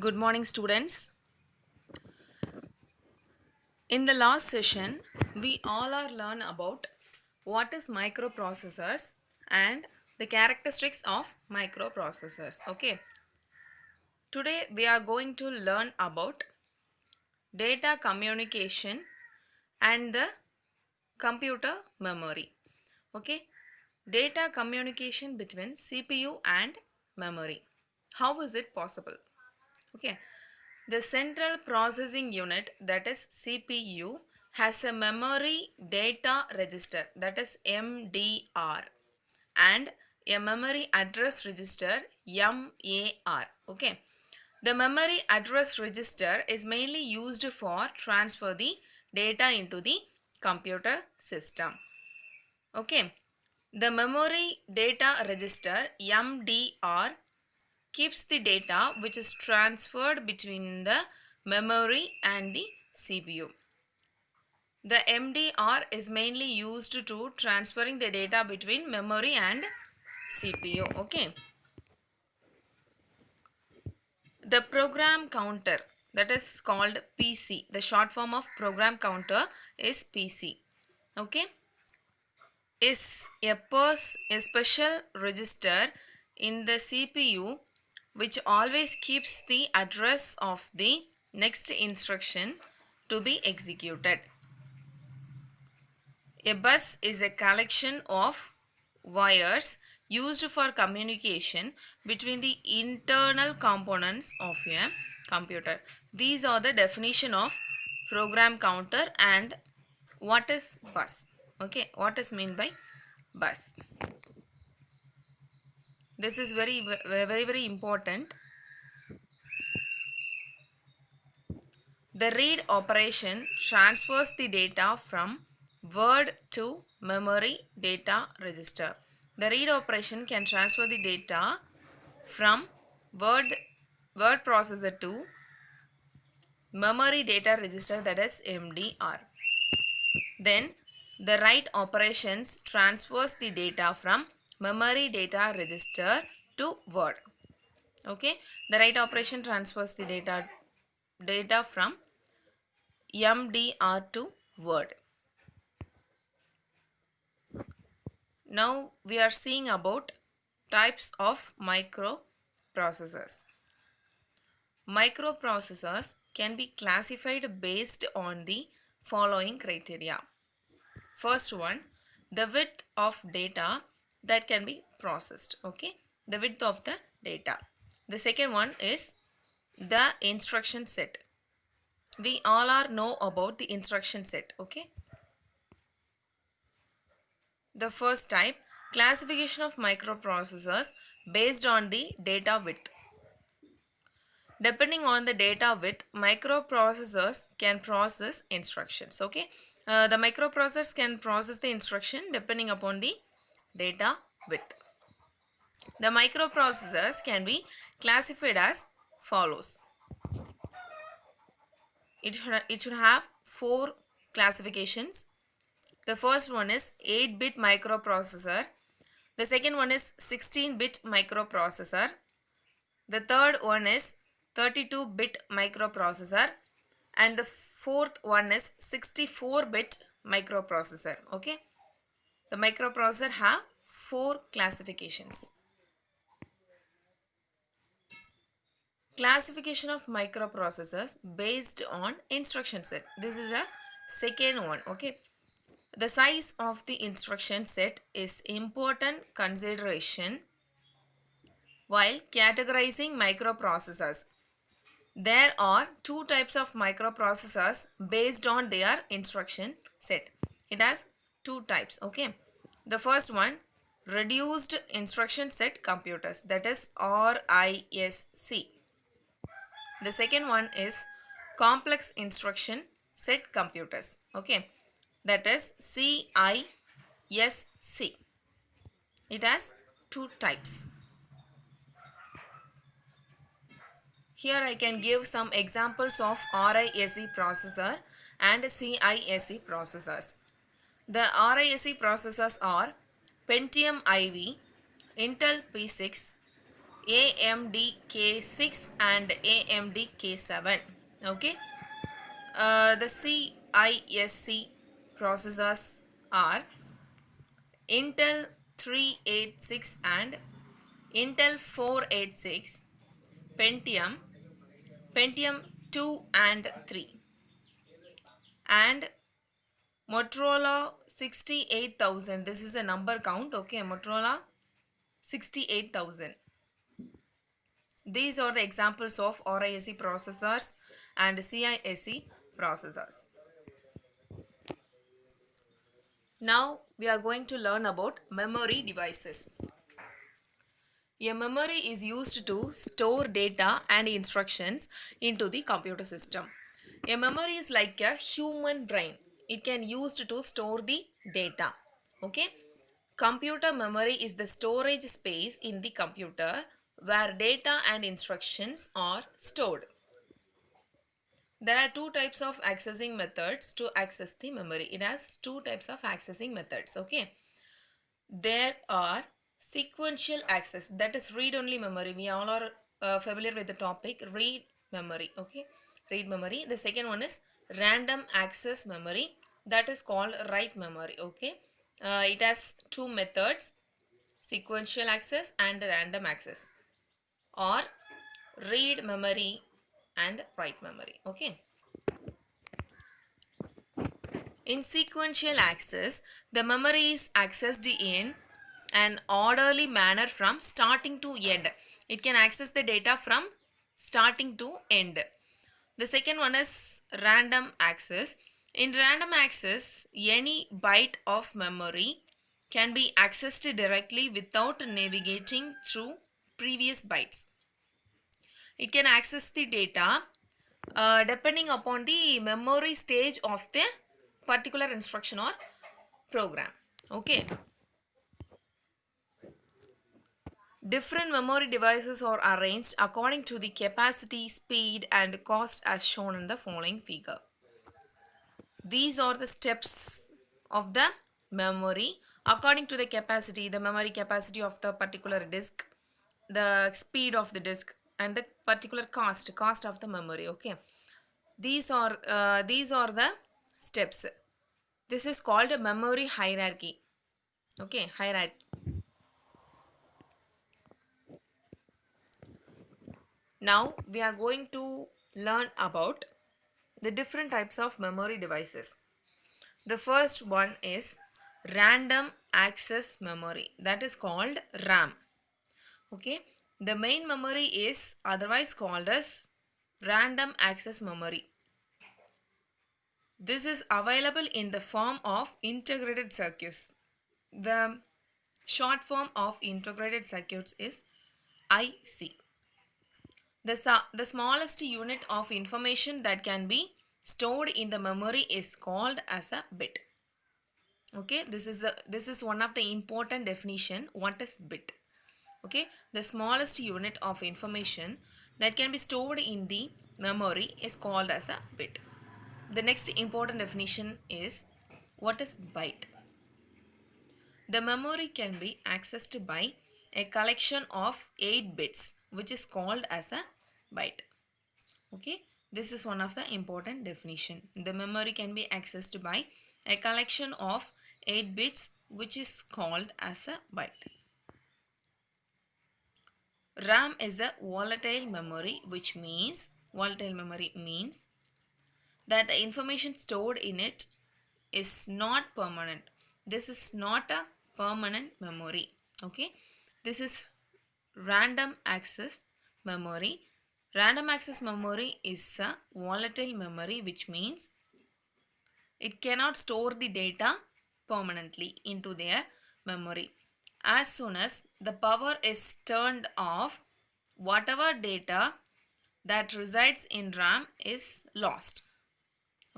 Good morning, students. In the last session, we all are learn about what is microprocessors and the characteristics of microprocessors. Okay. Today we are going to learn about data communication and the computer memory. Okay. Data communication between CPU and memory. How is it possible? Okay. The central processing unit, that is CPU, has a memory data register, that is MDR, and a memory address register, MAR. Okay. The memory address register is mainly used for transfer the data into the computer system. Okay. The memory data register, MDR, keeps the data which is transferred between the memory and the CPU. The MDR is mainly used to transferring the data between memory and CPU. Okay. The program counter, that is called PC. The short form of program counter is PC. Okay. Is a special register in the CPU which always keeps the address of the next instruction to be executed. A bus is a collection of wires used for communication between the internal components of a computer. These are the definition of program counter and what is bus. Okay, what is mean by bus? This is very important. The read operation transfers the data from word to memory data register. The read operation can transfer the data from word processor to memory data register, that is MDR. Then the write operations transfers the data from memory data register to word. Okay, the write operation transfers the data from MDR to word. Now we are seeing about types of microprocessors. Microprocessors can be classified based on the following criteria. First one, the width of data that can be processed. Okay, the width of the data. The second one is the instruction set. We all are know about the instruction set. Okay. The first type, classification of microprocessors based on the data width. Depending on the data width, microprocessors can process instructions. Okay, the microprocessors can process the instruction depending upon the data width. The microprocessors can be classified as follows. It should have four classifications. The first one is 8-bit microprocessor. The second one is 16-bit microprocessor. The third one is 32-bit microprocessor. And the fourth one is 64-bit microprocessor. Okay. The microprocessor have four classifications. Classification of microprocessors based on instruction set. This is a second one. Okay. The size of the instruction set is important consideration while categorizing microprocessors. There are two types of microprocessors based on their instruction set. It has two types. Okay. The first one, reduced instruction set computers, that is RISC. The second one is complex instruction set computers. Okay. That is CISC. It has two types. Here I can give some examples of RISC processor and CISC processors. The RISC processors are Pentium IV, Intel P6, AMD K6 and AMD K7. Okay. The CISC processors are Intel 386 and Intel 486, Pentium, Pentium 2 and 3, and Motorola 68,000. This is a number count. Okay, Motorola 68,000. These are the examples of RISC processors and CISC processors. Now we are going to learn about memory devices. A memory is used to store data and instructions into the computer system. A memory is like a human brain. It can used to store the data. Okay. Computer memory is the storage space in the computer where data and instructions are stored. There are two types of accessing methods to access the memory. It has two types of accessing methods. Okay. There are sequential access, that is read only memory. We all are familiar with the topic read memory. Okay, read memory. The second one is random access memory, that is called write memory. Okay, it has two methods, sequential access and random access, or read memory and write memory. Okay, in sequential access, the memory is accessed in an orderly manner from starting to end. It can access the data from starting to end. The second one is random access. In random access, any byte of memory can be accessed directly without navigating through previous bytes. It can access the data depending upon the memory stage of the particular instruction or program. Okay. Different memory devices are arranged according to the capacity, speed and cost as shown in the following figure. These are the steps of the memory according to the capacity, the memory capacity of the particular disk, the speed of the disk and the particular cost of the memory. Okay, these are the steps. This is called a memory hierarchy. Okay, hierarchy. Now we are going to learn about the different types of memory devices. The first one is random access memory, that is called RAM. Okay, the main memory is otherwise called as random access memory. This is available in the form of integrated circuits. The short form of integrated circuits is IC. The smallest unit of information that can be stored in the memory is called as a bit. Okay, this is one of the important definition. What is bit? Okay, the smallest unit of information that can be stored in the memory is called as a bit. The next important definition is what is byte? The memory can be accessed by a collection of 8 bits which is called as a byte. Okay, this is one of the important definition. The memory can be accessed by a collection of 8 bits which is called as a byte. RAM is a volatile memory, which means that the information stored in it is not permanent. This is not a permanent memory. Okay, this is random access memory. Random access memory is a volatile memory, which means it cannot store the data permanently into their memory. As soon as the power is turned off, whatever data that resides in RAM is lost.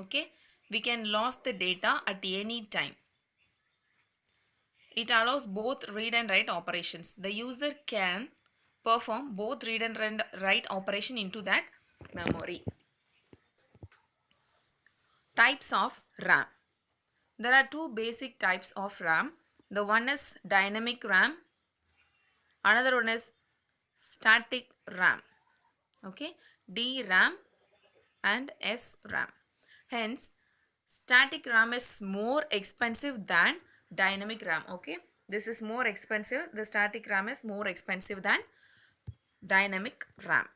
Okay, we can lose the data at any time. It allows both read and write operations. The user can perform both read and write operation into that memory. Types of RAM. There are two basic types of RAM. The one is dynamic RAM. Another one is static RAM. Okay, DRAM and SRAM. Hence, static RAM is more expensive than dynamic RAM. Okay, this is more expensive. The static RAM is more expensive than dynamic RAM.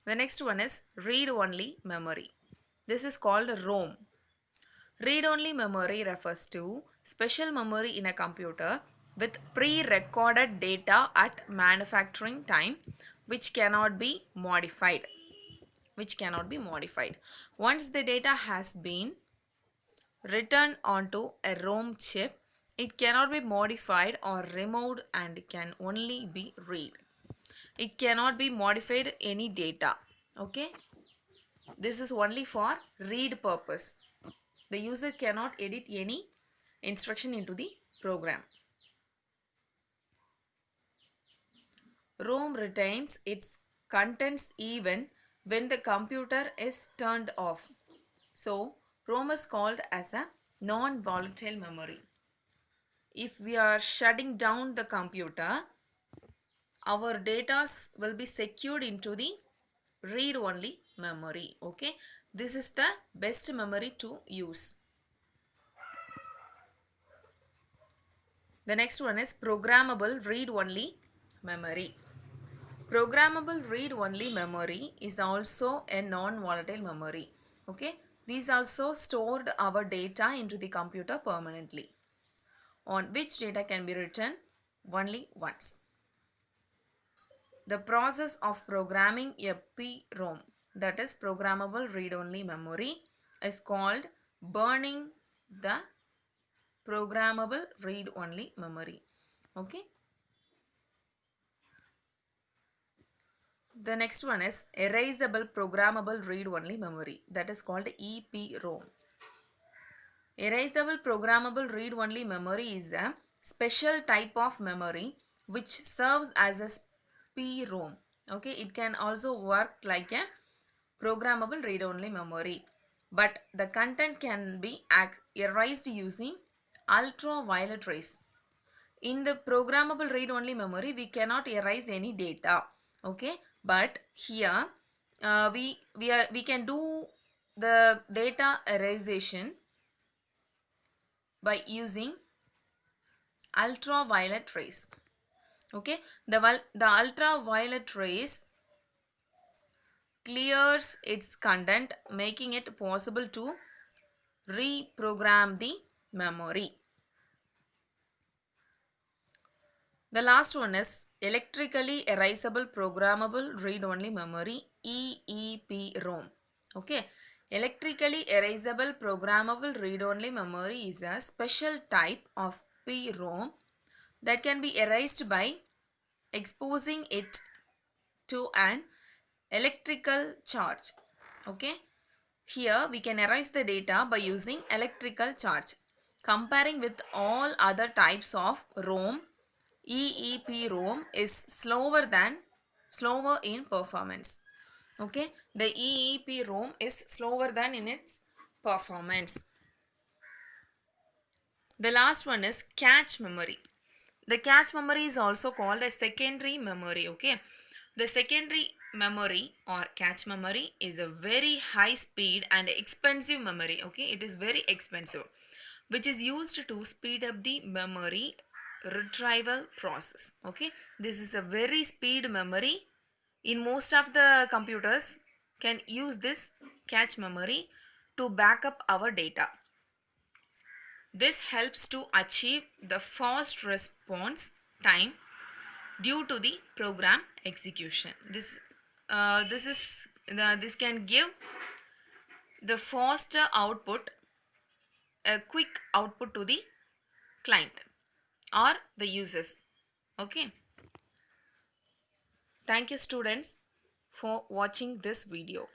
The next one is read-only memory. This is called ROM. Read-only memory refers to special memory in a computer with pre-recorded data at manufacturing time which cannot be modified. Once the data has been written onto a ROM chip, it cannot be modified or removed and can only be read. It cannot be modified any data. Okay, this is only for read purpose. The user cannot edit any instruction into the program. ROM retains its contents even when the computer is turned off. So, ROM is called as a non-volatile memory. If we are shutting down the computer, our data will be secured into the read-only memory. Okay, this is the best memory to use. The next one is programmable read-only memory. Programmable read-only memory is also a non-volatile memory. Okay, these also stored our data into the computer permanently, on which data can be written only once. The process of programming a PROM, that is programmable read-only memory, is called burning the programmable read-only memory. Okay. The next one is erasable programmable read-only memory, that is called EPROM. Erasable programmable read-only memory is a special type of memory which serves as a PROM. Okay, it can also work like a programmable read-only memory, but the content can be erased using ultraviolet rays. In the programmable read-only memory, we cannot erase any data. Okay, but here we can do the data erasation by using ultraviolet rays. Okay, the ultraviolet rays clears its content, making it possible to reprogram the memory. The last one is electrically erasable programmable read-only memory, EEPROM. Okay, electrically erasable programmable read-only memory is a special type of PROM that can be erased by exposing it to an electrical charge. Okay, here we can erase the data by using electrical charge. Comparing with all other types of ROM, EEPROM is slower in performance. Okay, the EEPROM is slower than in its performance. The last one is cache memory. The cache memory is also called a secondary memory. Okay, the secondary memory or cache memory is a very high speed and expensive memory. Okay, it is very expensive, which is used to speed up the memory retrieval process. Okay, this is a very speed memory. In most of the computers can use this cache memory to back up our data. This helps to achieve the fast response time due to the program execution. This can give the faster output, a quick output to the client or the users. Okay. Thank you students for watching this video.